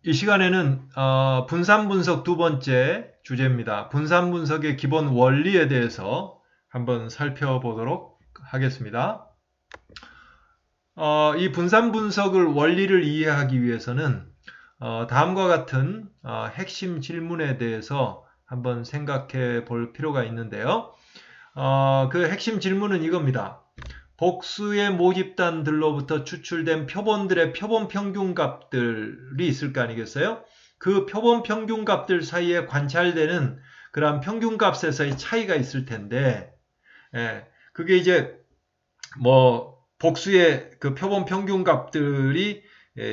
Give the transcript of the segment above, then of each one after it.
이 시간에는 분산 분석 두 번째 주제입니다. 분산 분석의 기본 원리에 대해서 한번 살펴보도록 하겠습니다. 이 분산 분석을 원리를 이해하기 위해서는 다음과 같은 핵심 질문에 대해서 한번 생각해 볼 필요가 있는데요. 그 핵심 질문은 이겁니다. 복수의 모집단들로부터 추출된 표본들의 표본 평균값들이 있을 거 아니겠어요? 그 표본 평균값들 사이에 관찰되는 그러한 평균값에서의 차이가 있을 텐데, 그게 이제 뭐 복수의 그 표본 평균값들이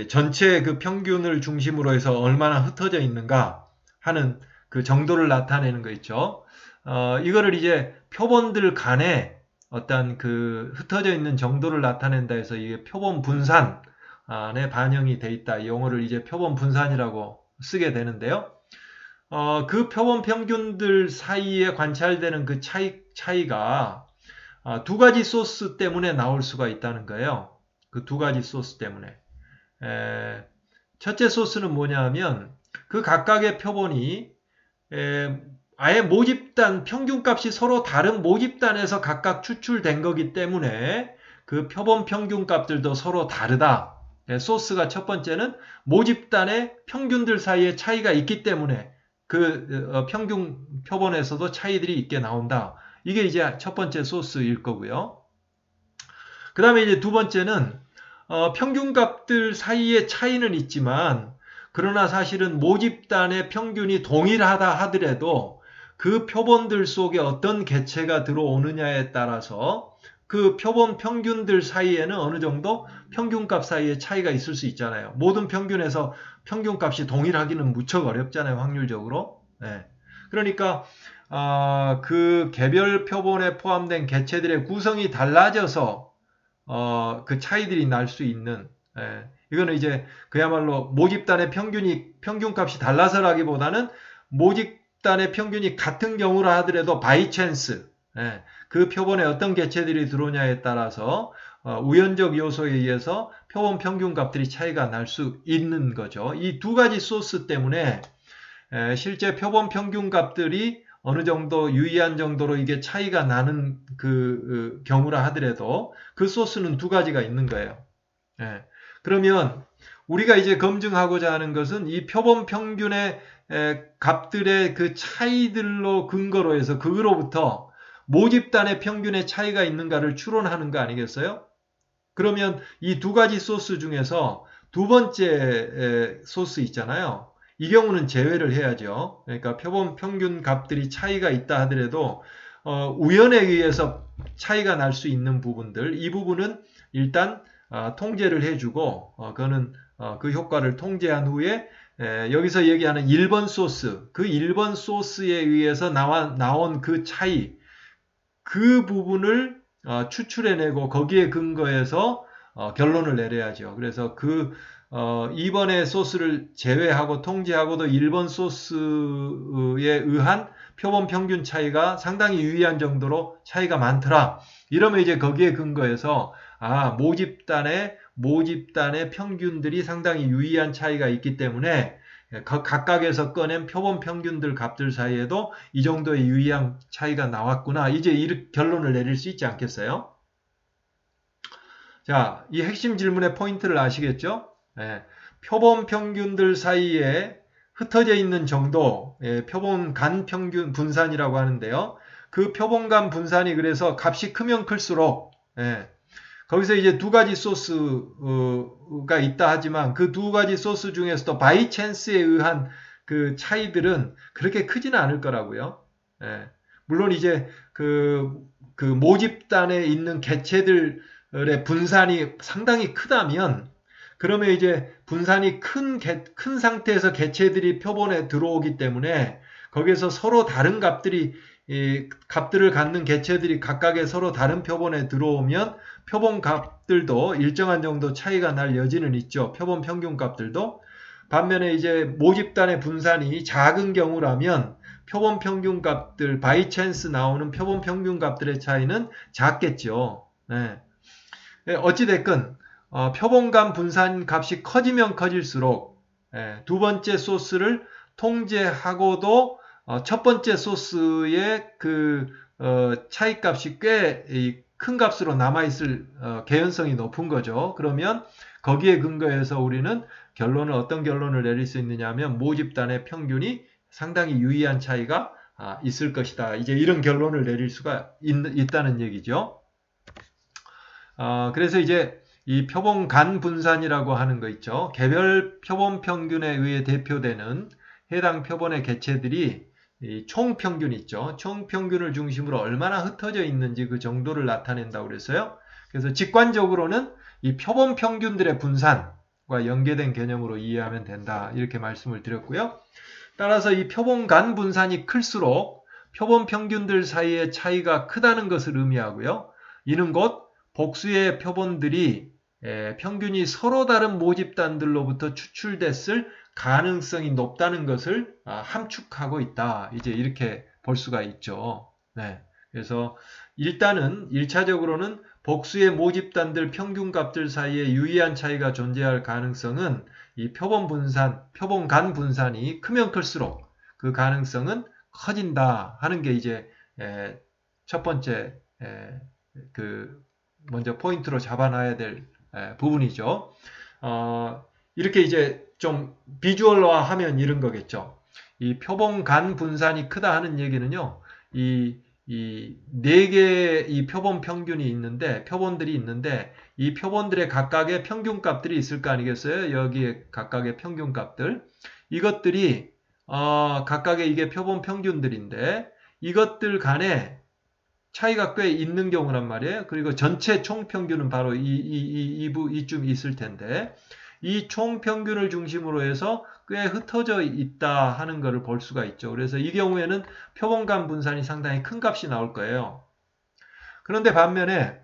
전체 그 평균을 중심으로 해서 얼마나 흩어져 있는가 하는 그 정도를 나타내는 거 있죠. 이거를 이제 표본들 간에 어떤 그 흩어져 있는 정도를 나타낸다 해서 이게 표본 분산에 반영이 돼 있다. 이 용어를 이제 표본 분산이라고 쓰게 되는데요. 그 표본 평균들 사이에 관찰되는 그 차이가 두 가지 소스 때문에 나올 수가 있다는 거예요. 그 두 가지 소스 때문에. 첫째 소스는 뭐냐 하면 그 각각의 표본이 아예 모집단 평균값이 서로 다른 모집단에서 각각 추출된 거기 때문에 그 표본 평균값들도 서로 다르다. 소스가 첫 번째는 모집단의 평균들 사이에 차이가 있기 때문에 그 평균 표본에서도 차이들이 있게 나온다. 이게 이제 첫 번째 소스일 거고요. 그 다음에 이제 두 번째는 평균값들 사이에 차이는 있지만 그러나 사실은 모집단의 평균이 동일하다 하더라도 그 표본들 속에 어떤 개체가 들어오느냐에 따라서 그 표본 평균들 사이에는 어느 정도 평균값 사이에 차이가 있을 수 있잖아요. 모든 평균에서 평균값이 동일하기는 무척 어렵잖아요. 확률적으로. 네. 그러니까 그 개별 표본에 포함된 개체들의 구성이 달라져서 그 차이들이 날 수 있는, 이거는 이제 그야말로 모집단의 평균값이 달라서라기보다는 모집단의 평균이 같은 경우라 하더라도 바이 찬스, 그 표본에 어떤 개체들이 들어오냐에 따라서 우연적 요소에 의해서 표본 평균값들이 차이가 날 수 있는 거죠. 이 두 가지 소스 때문에 실제 표본 평균값들이 어느 정도 유의한 정도로 이게 차이가 나는 그 경우라 하더라도 그 소스는 두 가지가 있는 거예요. 그러면 우리가 이제 검증하고자 하는 것은 이 표본 평균의 값들의 그 차이들로 근거로 해서 그거로부터 모집단의 평균의 차이가 있는가를 추론하는 거 아니겠어요? 그러면 이 두 가지 소스 중에서 두 번째 소스 있잖아요. 이 경우는 제외를 해야죠. 그러니까 표본 평균 값들이 차이가 있다 하더라도 우연에 의해서 차이가 날 수 있는 부분들, 이 부분은 일단 통제를 해주고 그거는 그 효과를 통제한 후에 여기서 얘기하는 1번 소스, 그 1번 소스에 의해서 나온 그 차이, 그 부분을 추출해내고 거기에 근거해서 결론을 내려야죠. 그래서 그 2번의 소스를 제외하고 통제하고도 1번 소스에 의한 표본 평균 차이가 상당히 유의한 정도로 차이가 많더라. 이러면 이제 거기에 근거해서 모집단의 평균들이 상당히 유의한 차이가 있기 때문에 각각에서 꺼낸 표본 평균들 값들 사이에도 이 정도의 유의한 차이가 나왔구나. 이제 이 결론을 내릴 수 있지 않겠어요? 자, 이 핵심 질문의 포인트를 아시겠죠? 표본 평균들 사이에 흩어져 있는 정도, 표본 간 평균 분산이라고 하는데요. 그 표본 간 분산이 그래서 값이 크면 클수록, 거기서 이제 두 가지 소스가 있다 하지만 그 두 가지 소스 중에서도 바이 찬스에 의한 그 차이들은 그렇게 크지는 않을 거라고요. 물론 이제 그 모집단에 있는 개체들의 분산이 상당히 크다면 그러면 이제 분산이 큰 상태에서 개체들이 표본에 들어오기 때문에 거기에서 서로 다른 값들을 갖는 개체들이 각각의 서로 다른 표본에 들어오면 표본 값들도 일정한 정도 차이가 날 여지는 있죠. 표본 평균 값들도. 반면에 이제 모집단의 분산이 작은 경우라면 표본 평균 값들, 바이 찬스 나오는 표본 평균 값들의 차이는 작겠죠. 어찌됐건 표본 간 분산 값이 커지면 커질수록 두 번째 소스를 통제하고도 첫 번째 소스의 그 차이값이 꽤 큰 값으로 남아있을 개연성이 높은 거죠. 그러면 거기에 근거해서 우리는 어떤 결론을 내릴 수 있느냐 하면 모집단의 평균이 상당히 유의한 차이가 있을 것이다. 이제 이런 결론을 내릴 수가 있다는 얘기죠. 그래서 이제 이 표본 간 분산이라고 하는 거 있죠. 개별 표본 평균에 의해 대표되는 해당 표본의 개체들이 이 총평균 있죠. 총평균을 중심으로 얼마나 흩어져 있는지 그 정도를 나타낸다고 그랬어요. 그래서 직관적으로는 이 표본 평균들의 분산과 연계된 개념으로 이해하면 된다. 이렇게 말씀을 드렸고요. 따라서 이 표본 간 분산이 클수록 표본 평균들 사이의 차이가 크다는 것을 의미하고요. 이는 곧 복수의 표본들이 평균이 서로 다른 모집단들로부터 추출됐을 가능성이 높다는 것을 함축하고 있다. 이제 이렇게 볼 수가 있죠. 네. 그래서 일단은 1차적으로는 복수의 모집단들 평균값들 사이에 유의한 차이가 존재할 가능성은 이 표본 간 분산이 크면 클수록 그 가능성은 커진다 하는 게 이제 첫 번째 먼저 포인트로 잡아놔야 될 부분이죠. 이렇게 이제 좀 비주얼화하면 이런 거겠죠. 이 표본 간 분산이 크다 하는 얘기는요. 이 네 개의 이 표본 평균이 있는데 표본들이 있는데 이 표본들의 각각의 평균값들이 있을 거 아니겠어요? 여기에 각각의 평균값들. 이것들이 각각의 이게 표본 평균들인데 이것들 간에 차이가 꽤 있는 경우란 말이에요. 그리고 전체 총평균은 바로 이쯤 있을 텐데 이 총평균을 중심으로 해서 꽤 흩어져 있다 하는 것을 볼 수가 있죠. 그래서 이 경우에는 표본간 분산이 상당히 큰 값이 나올 거예요. 그런데 반면에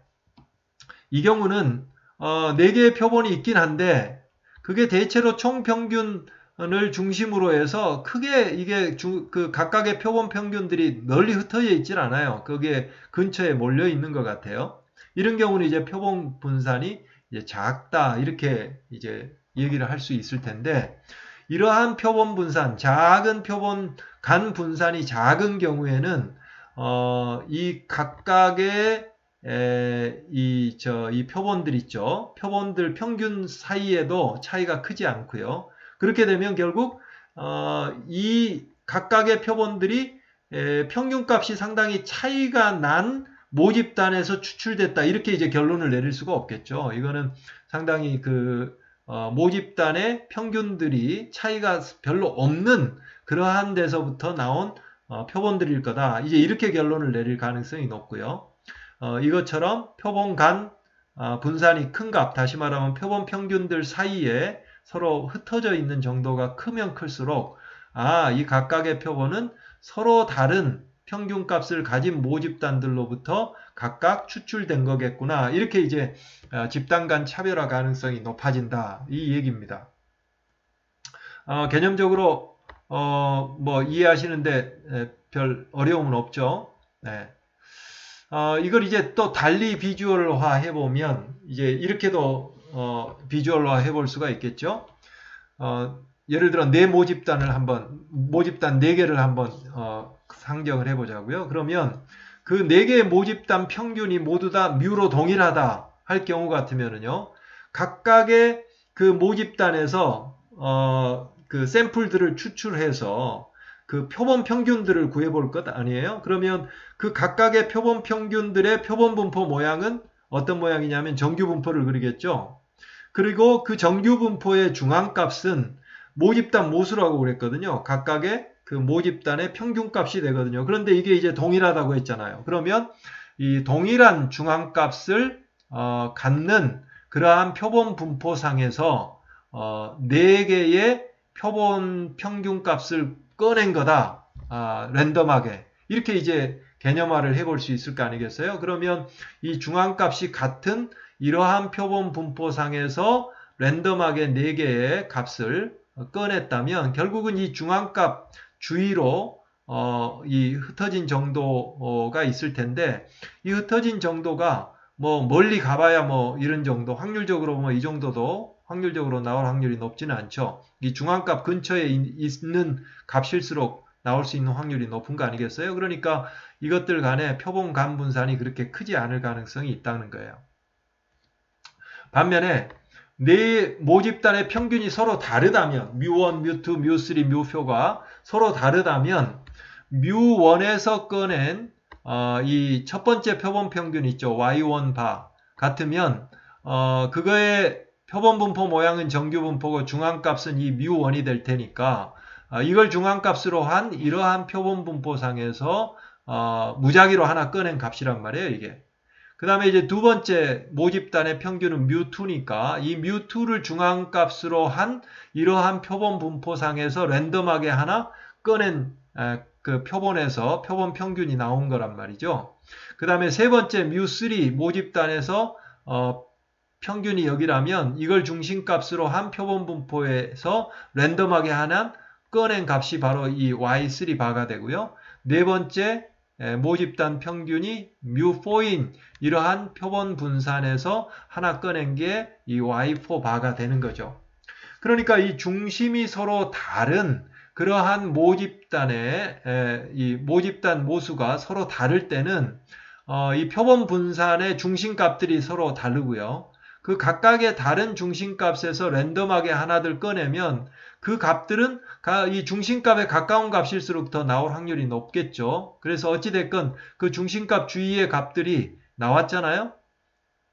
이 경우는 4개의 표본이 있긴 한데 그게 대체로 총평균을 중심으로 해서 크게 이게 그 각각의 표본 평균들이 널리 흩어져 있질 않아요. 거기에 근처에 몰려 있는 것 같아요. 이런 경우는 이제 표본 분산이 이제 작다 이렇게 이제 얘기를 할 수 있을 텐데 이러한 표본 분산, 작은 표본 간 분산이 작은 경우에는 이 각각의 이 표본들 있죠. 표본들 평균 사이에도 차이가 크지 않고요. 그렇게 되면 결국 이 각각의 표본들이 평균값이 상당히 차이가 난 모집단에서 추출됐다. 이렇게 이제 결론을 내릴 수가 없겠죠. 이거는 상당히 모집단의 평균들이 차이가 별로 없는 그러한 데서부터 나온 표본들일 거다. 이제 이렇게 결론을 내릴 가능성이 높고요. 이것처럼 표본 간 분산이 큰 값, 다시 말하면 표본 평균들 사이에 서로 흩어져 있는 정도가 크면 클수록 이 각각의 표본은 서로 다른 평균값을 가진 모집단들로부터 각각 추출된 거겠구나. 이렇게 이제 집단 간 차별화 가능성이 높아진다. 이 얘기입니다. 개념적으로 뭐 이해하시는데 별 어려움은 없죠. 네. 이걸 이제 또 달리 비주얼화 해보면 이제 이렇게도 비주얼화 해볼 수가 있겠죠. 예를 들어 모집단 4개를 한번 상정을 해보자고요. 그러면 그 4개의 모집단 평균이 모두 다 뮤로 동일하다 할 경우 같으면은요. 각각의 그 모집단에서 그 샘플들을 추출해서 그 표본 평균들을 구해볼 것 아니에요? 그러면 그 각각의 표본 평균들의 표본 분포 모양은 어떤 모양이냐면 정규 분포를 그리겠죠. 그리고 그 정규 분포의 중앙값은 모집단 모수라고 그랬거든요. 각각의 그 모집단의 평균값이 되거든요. 그런데 이게 이제 동일하다고 했잖아요. 그러면 이 동일한 중앙값을 갖는 그러한 표본 분포상에서 4개의 표본 평균값을 꺼낸 거다. 랜덤하게. 이렇게 이제 개념화를 해볼 수 있을 거 아니겠어요? 그러면 이 중앙값이 같은 이러한 표본 분포상에서 랜덤하게 4개의 값을 꺼냈다면 결국은 이 중앙값 주위로 이 흩어진 정도가 있을 텐데 이 흩어진 정도가 뭐 멀리 가봐야 뭐 이런 정도 확률적으로 뭐 이 정도도 확률적으로 나올 확률이 높지는 않죠. 이 중앙값 근처에 있는 값일수록 나올 수 있는 확률이 높은 거 아니겠어요? 그러니까 이것들 간의 표본간 분산이 그렇게 크지 않을 가능성이 있다는 거예요. 반면에 네 모집단의 평균이 서로 다르다면 뮤1, 뮤2, 뮤3, 뮤4가 서로 다르다면 뮤1에서 꺼낸 이 첫 번째 표본 평균 있죠. y1 바 같으면 그거의 표본 분포 모양은 정규 분포고 중앙값은 이 뮤1이 될 테니까 이걸 중앙값으로 한 이러한 표본 분포상에서 무작위로 하나 꺼낸 값이란 말이에요. 이게. 그 다음에 이제 두 번째 모집단의 평균은 뮤2니까 이 뮤2를 중앙값으로 한 이러한 표본 분포상에서 랜덤하게 하나 꺼낸 그 표본에서 표본 평균이 나온 거란 말이죠. 그 다음에 세 번째 뮤3 모집단에서 평균이 여기라면 이걸 중심값으로 한 표본 분포에서 랜덤하게 하나 꺼낸 값이 바로 이 y3 바가 되고요. 네 번째 모집단 평균이 뮤4인 이러한 표본 분산에서 하나 꺼낸 게 이 y4 바가 되는 거죠. 그러니까 이 중심이 서로 다른 그러한 모집단의 이 모집단 모수가 서로 다를 때는 이 표본 분산의 중심값들이 서로 다르고요. 그 각각의 다른 중심값에서 랜덤하게 하나들 꺼내면 그 값들은 이 중심값에 가까운 값일수록 더 나올 확률이 높겠죠. 그래서 어찌됐건 그 중심값 주위의 값들이 나왔잖아요.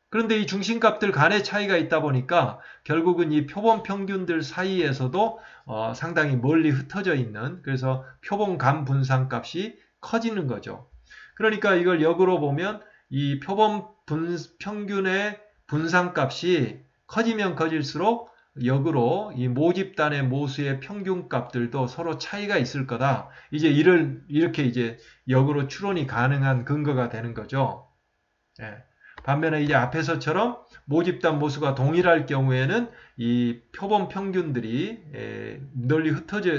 그런데 이 중심값들 간의 차이가 있다 보니까 결국은 이 표본 평균들 사이에서도 상당히 멀리 흩어져 있는 그래서 표본간 분산값이 커지는 거죠. 그러니까 이걸 역으로 보면 이 표본 평균의 분산값이 커지면 커질수록 역으로 이 모집단의 모수의 평균값들도 서로 차이가 있을 거다. 이제 이렇게 이제 역으로 추론이 가능한 근거가 되는 거죠. 예. 반면에 이제 앞에서처럼 모집단 모수가 동일할 경우에는 이 표본 평균들이 널리 흩어져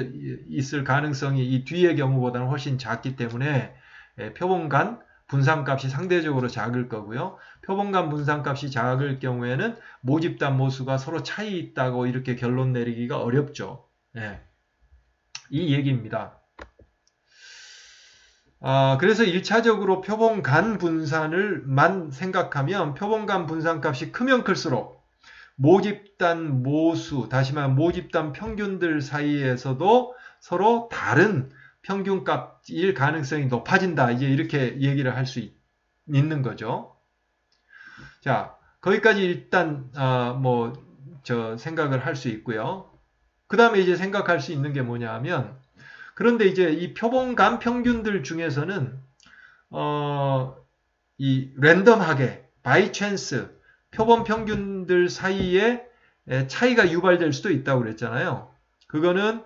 있을 가능성이 이 뒤의 경우보다는 훨씬 작기 때문에 표본간 분산값이 상대적으로 작을 거고요. 표본간 분산값이 작을 경우에는 모집단 모수가 서로 차이 있다고 이렇게 결론 내리기가 어렵죠. 예. 이 얘기입니다. 그래서 1차적으로 표본간 분산을만 생각하면 표본간 분산값이 크면 클수록 모집단 모수, 다시 말하면 모집단 평균들 사이에서도 서로 다른 평균값일 가능성이 높아진다. 이제 이렇게 얘기를 할 수 있는 거죠. 자, 거기까지 일단 생각을 할 수 있고요. 그 다음에 이제 생각할 수 있는 게 뭐냐 하면 그런데 이제 이 표본간 평균들 중에서는 이 랜덤하게 바이 찬스 표본 평균들 사이에 차이가 유발될 수도 있다고 그랬잖아요. 그거는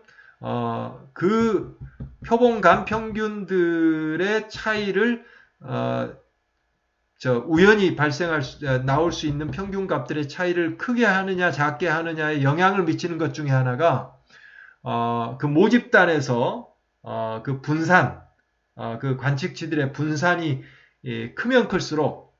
그 표본간 평균들의 차이를 우연히 나올 수 있는 평균값들의 차이를 크게 하느냐 작게 하느냐에 영향을 미치는 것 중에 하나가 그 모집단에서 그 분산, 그 관측치들의 분산이 크면 클수록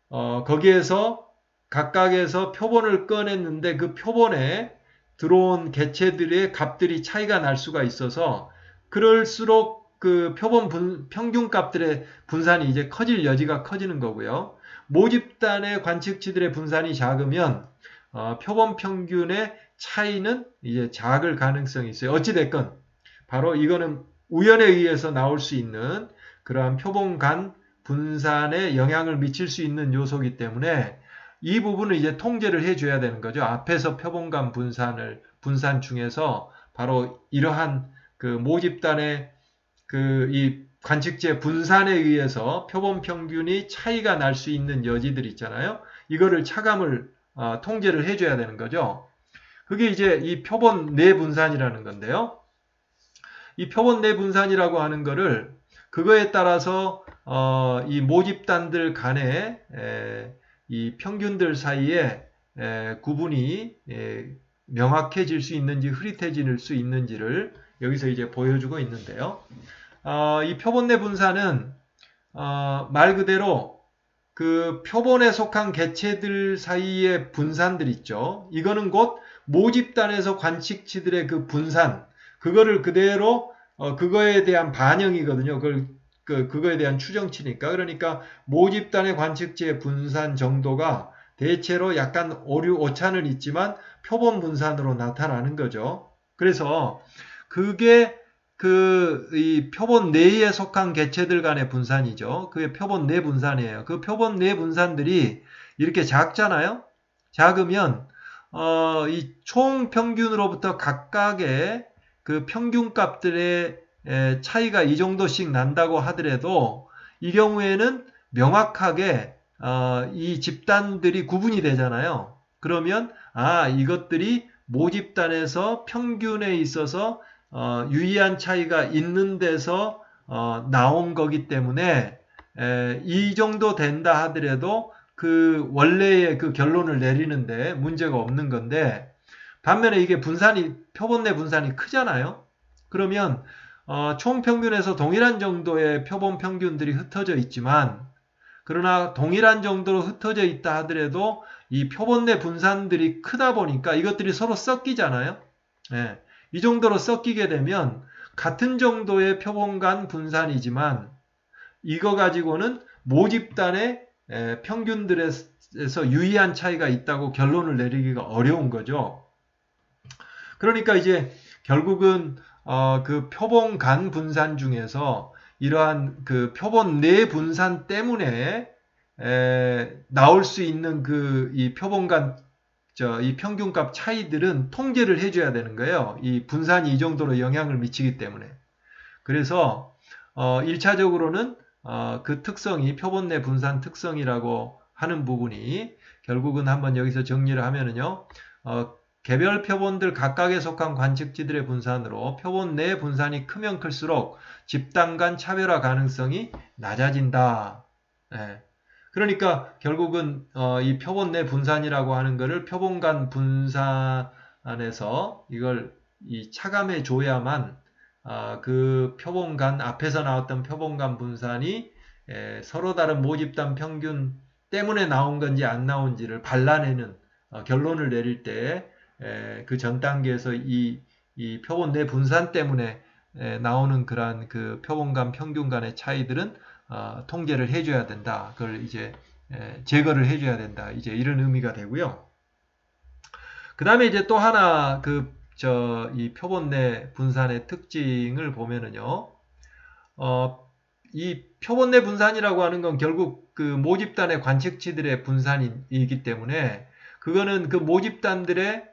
거기에서 각각에서 표본을 꺼냈는데 그 표본에 들어온 개체들의 값들이 차이가 날 수가 있어서 그럴수록 그 표본 평균 값들의 분산이 이제 커질 여지가 커지는 거고요. 모집단의 관측치들의 분산이 작으면 표본 평균의 차이는 이제 작을 가능성이 있어요. 어찌됐건 바로 이거는 우연에 의해서 나올 수 있는 그러한 표본간 분산에 영향을 미칠 수 있는 요소이기 때문에 이 부분을 이제 통제를 해줘야 되는 거죠. 앞에서 표본간 분산 중에서 바로 이러한 그 모집단의 그 이 관측제 분산에 의해서 표본 평균이 차이가 날 수 있는 여지들 있잖아요. 이거를 차감을 통제를 해줘야 되는 거죠. 그게 이제 이 표본 내 분산이라는 건데요. 이 표본 내 분산이라고 하는 거를 그거에 따라서 이 모집단들 간의 이 평균들 사이에 구분이 명확해질 수 있는지 흐릿해질 수 있는지를 여기서 이제 보여주고 있는데요. 이 표본 내 분산은 말 그대로 그 표본에 속한 개체들 사이의 분산들 있죠. 이거는 곧 모집단에서 관측치들의 그 분산, 그거를 그대로 그거에 대한 반영이거든요. 그거에 대한 추정치니까. 그러니까 모집단의 관측치의 분산 정도가 대체로 약간 오류 오차는 있지만 표본 분산으로 나타나는 거죠. 그래서 그게 이 표본 내에 속한 개체들 간의 분산이죠. 그게 표본 내 분산이에요. 그 표본 내 분산들이 이렇게 작잖아요. 작으면 이 총 평균으로부터 각각의 그 평균값들의 차이가 이 정도씩 난다고 하더라도 이 경우에는 명확하게 이 집단들이 구분이 되잖아요. 그러면 이것들이 모집단에서 평균에 있어서 유의한 차이가 있는 데서 나온 거기 때문에 이 정도 된다 하더라도 그 원래의 그 결론을 내리는데 문제가 없는 건데, 반면에 이게 표본 내 분산이 크잖아요. 그러면 총 평균에서 동일한 정도의 표본 평균들이 흩어져 있지만, 그러나 동일한 정도로 흩어져 있다 하더라도 이 표본 내 분산들이 크다 보니까 이것들이 서로 섞이잖아요. 예, 이 정도로 섞이게 되면 같은 정도의 표본 간 분산이지만 이거 가지고는 모집단의 평균들에서 유의한 차이가 있다고 결론을 내리기가 어려운 거죠. 그러니까 이제 결국은 그 표본 간 분산 중에서 이러한 그 표본 내 분산 때문에 나올 수 있는 그 이 표본 간 이 평균값 차이들은 통제를 해줘야 되는 거예요. 이 분산이 이 정도로 영향을 미치기 때문에. 그래서 1차적으로는 그 특성이 표본 내 분산 특성이라고 하는 부분이 결국은 한번 여기서 정리를 하면은요. 개별 표본들 각각에 속한 관측지들의 분산으로 표본 내 분산이 크면 클수록 집단 간 차별화 가능성이 낮아진다. 예. 그러니까 결국은 이 표본 내 분산이라고 하는 것을 표본 간 분산에서 이걸 차감해 줘야만 그 표본 간 앞에서 나왔던 표본 간 분산이 서로 다른 모집단 평균 때문에 나온 건지 안 나온지를 발라내는 결론을 내릴 때 그 전 단계에서 이 표본 내 분산 때문에 나오는 그러한 그 표본 간 평균 간의 차이들은 통제를 해줘야 된다. 그걸 이제 제거를 해줘야 된다. 이제 이런 의미가 되고요. 그 다음에 이제 또 하나 이 표본 내 분산의 특징을 보면은요. 이 표본 내 분산이라고 하는 건 결국 그 모집단의 관측치들의 분산이기 때문에 그거는 그 모집단들의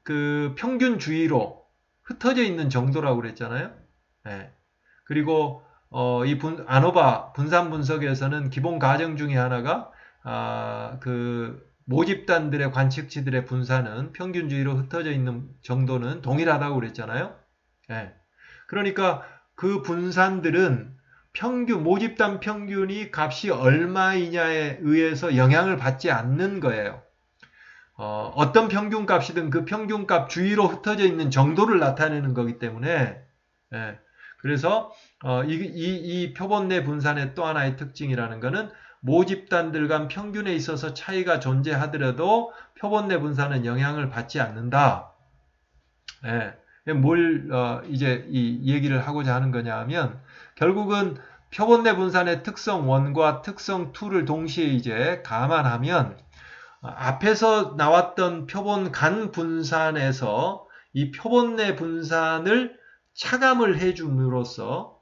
그 평균 주위로 흩어져 있는 정도라고 그랬잖아요. 네. 그리고 이 아노바 분산 분석에서는 기본 가정 중에 하나가 그 모집단들의 관측치들의 분산은 평균 주위로 흩어져 있는 정도는 동일하다고 그랬잖아요. 네. 그러니까 그 분산들은 모집단 평균이 값이 얼마이냐에 의해서 영향을 받지 않는 거예요. 어떤 평균값이든 그 평균값 주위로 흩어져 있는 정도를 나타내는 거기 때문에 예, 그래서 이 표본 내 분산의 또 하나의 특징이라는 것은 모집단들 간 평균에 있어서 차이가 존재하더라도 표본 내 분산은 영향을 받지 않는다. 예, 이제 이 얘기를 하고자 하는 거냐 하면 결국은 표본 내 분산의 특성 1과 특성 2를 동시에 이제 감안하면 앞에서 나왔던 표본 간 분산에서 이 표본 내 분산을 차감을 해줌으로써,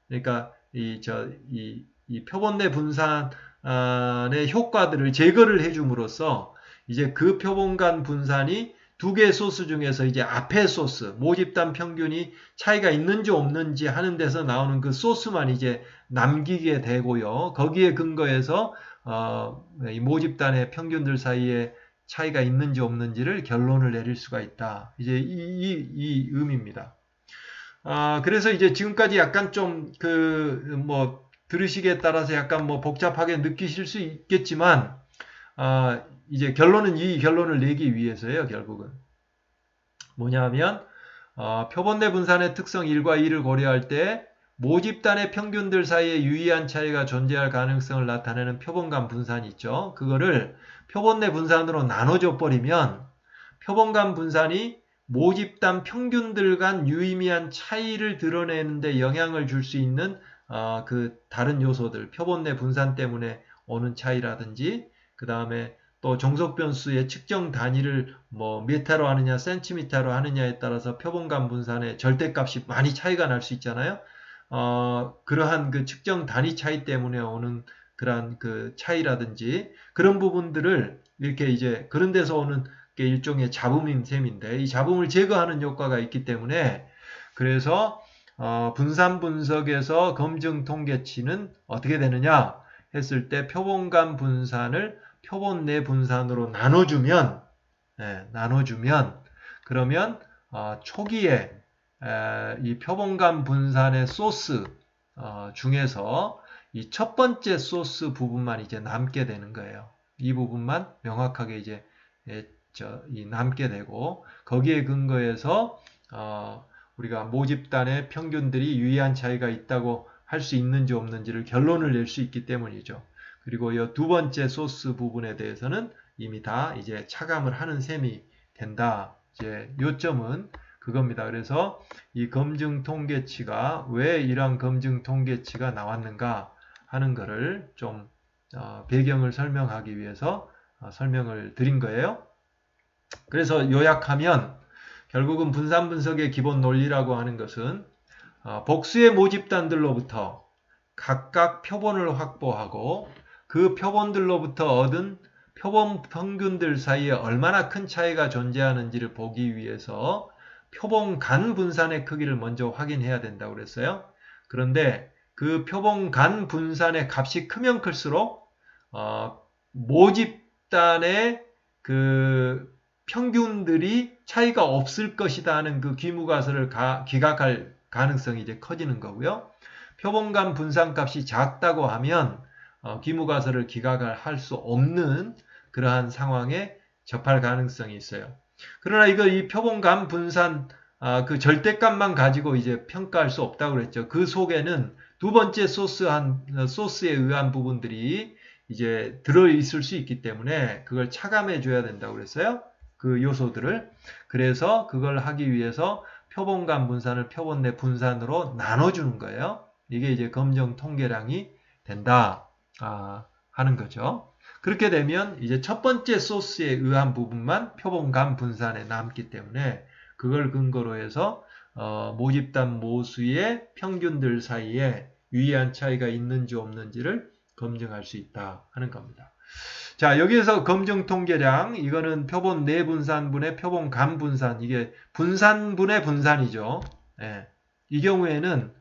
그러니까 이 표본 내 분산의 효과들을 제거를 해줌으로써 이제 그 표본 간 분산이 두 개의 소스 중에서 이제 앞에 소스, 모집단 평균이 차이가 있는지 없는지 하는 데서 나오는 그 소스만 이제 남기게 되고요. 거기에 근거해서 이 모집단의 평균들 사이에 차이가 있는지 없는지를 결론을 내릴 수가 있다. 이제 이 의미입니다. 그래서 이제 지금까지 약간 좀 들으시기에 따라서 약간 복잡하게 느끼실 수 있겠지만, 이제 이 결론을 내기 위해서예요, 결국은. 뭐냐면, 표본 내 분산의 특성 1과 2를 고려할 때, 모집단의 평균들 사이에 유의한 차이가 존재할 가능성을 나타내는 표본간 분산이 있죠. 그거를 표본 내 분산으로 나눠줘 버리면 표본간 분산이 모집단 평균들 간 유의미한 차이를 드러내는데 영향을 줄 수 있는 그 다른 요소들, 표본 내 분산 때문에 오는 차이라든지, 그 다음에 또 종속 변수의 측정 단위를 뭐 미터로 하느냐 센티미터로 하느냐에 따라서 표본간 분산의 절대값이 많이 차이가 날 수 있잖아요. 그러한 그 측정 단위 차이 때문에 오는 그러한 그 차이라든지 그런 부분들을 이렇게 이제 그런 데서 오는 게 일종의 잡음인 셈인데, 이 잡음을 제거하는 효과가 있기 때문에, 그래서 분산 분석에서 검증 통계치는 어떻게 되느냐 했을 때 표본간 분산을 표본 내 분산으로 나눠주면, 그러면 초기에 이 표본간 분산의 소스 중에서 이 첫 번째 소스 부분만 이제 남게 되는 거예요. 이 부분만 명확하게 이제 남게 되고, 거기에 근거해서 우리가 모집단의 평균들이 유의한 차이가 있다고 할 수 있는지 없는지를 결론을 낼 수 있기 때문이죠. 그리고 이 두 번째 소스 부분에 대해서는 이미 다 이제 차감을 하는 셈이 된다. 이제 요점은 그겁니다. 그래서 이 검증 통계치가 왜 이러한 검증 통계치가 나왔는가 하는 것을 좀 배경을 설명하기 위해서 설명을 드린 거예요. 그래서 요약하면 결국은 분산 분석의 기본 논리라고 하는 것은 복수의 모집단들로부터 각각 표본을 확보하고 그 표본들로부터 얻은 표본 평균들 사이에 얼마나 큰 차이가 존재하는지를 보기 위해서 표본 간 분산의 크기를 먼저 확인해야 된다고 그랬어요. 그런데 그 표본 간 분산의 값이 크면 클수록 모집단의 그 평균들이 차이가 없을 것이다 하는 그 귀무가설을 기각할 가능성이 이제 커지는 거고요. 표본간 분산값이 작다고 하면 귀무가설을 기각을 할 수 없는 그러한 상황에 접할 가능성이 있어요. 그러나 이 표본간 분산 그 절대값만 가지고 이제 평가할 수 없다고 그랬죠. 그 속에는 두 번째 소스에 의한 부분들이 이제 들어 있을 수 있기 때문에 그걸 차감해 줘야 된다고 그랬어요. 그 요소들을. 그래서 그걸 하기 위해서 표본간 분산을 표본 내 분산으로 나눠주는 거예요. 이게 이제 검정 통계량이 된다 하는 거죠. 그렇게 되면 이제 첫 번째 소스에 의한 부분만 표본간 분산에 남기 때문에 그걸 근거로 해서 모집단 모수의 평균들 사이에 유의한 차이가 있는지 없는지를 검증할 수 있다 하는 겁니다. 자, 여기에서 검증 통계량, 이거는 표본 내분산분의 표본 간분산, 이게 분산분의 분산이죠. 예. 이 경우에는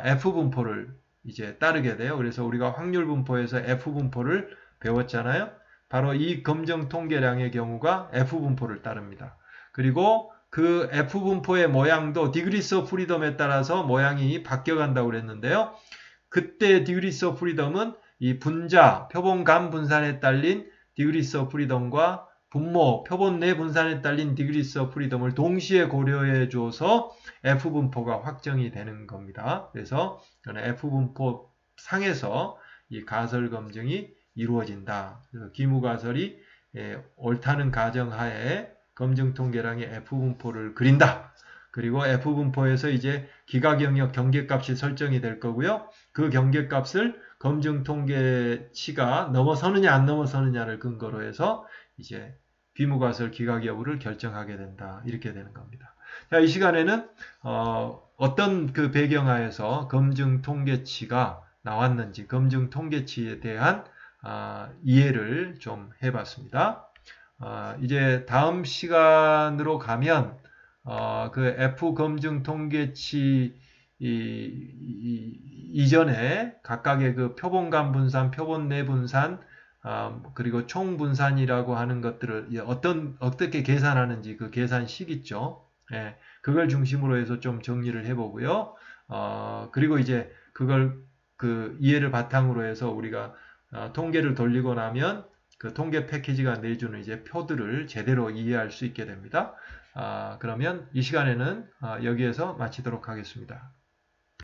F분포를 이제 따르게 돼요. 그래서 우리가 확률분포에서 F분포를 배웠잖아요. 바로 이 검증 통계량의 경우가 F분포를 따릅니다. 그리고 그 F분포의 모양도 디그리스 오브 프리덤에 따라서 모양이 바뀌어간다고 그랬는데요. 그때 디그리스 오브 프리덤은 이 분자, 표본간 분산에 딸린 디그리스 오브 프리덤과 분모, 표본 내 분산에 딸린 디그리스 오브 프리덤을 동시에 고려해 줘서 F분포가 확정이 되는 겁니다. 그래서 F분포 상에서 이 가설 검증이 이루어진다. 그래서 기무가설이 옳다는 가정하에 검증 통계량의 F분포를 그린다. 그리고 F분포에서 이제 기가경역 경계값이 설정이 될 거고요. 그 경계값을 검증 통계치가 넘어서느냐 안 넘어서느냐를 근거로 해서 이제 비무가설 기각 여부를 결정하게 된다. 이렇게 되는 겁니다. 자, 이 시간에는 어떤 그 배경하에서 검증 통계치가 나왔는지, 검증 통계치에 대한 이해를 좀 해봤습니다. 이제 다음 시간으로 가면 그 F 검증 통계치 이전에 각각의 그 표본간 분산, 표본 내 분산, 그리고 총 분산이라고 하는 것들을 어떻게 계산하는지 그 계산식 있죠. 예, 그걸 중심으로 해서 좀 정리를 해보고요. 그리고 이제 그걸 그 이해를 바탕으로 해서 우리가 통계를 돌리고 나면 그 통계 패키지가 내주는 이제 표들을 제대로 이해할 수 있게 됩니다. 그러면 이 시간에는 여기에서 마치도록 하겠습니다.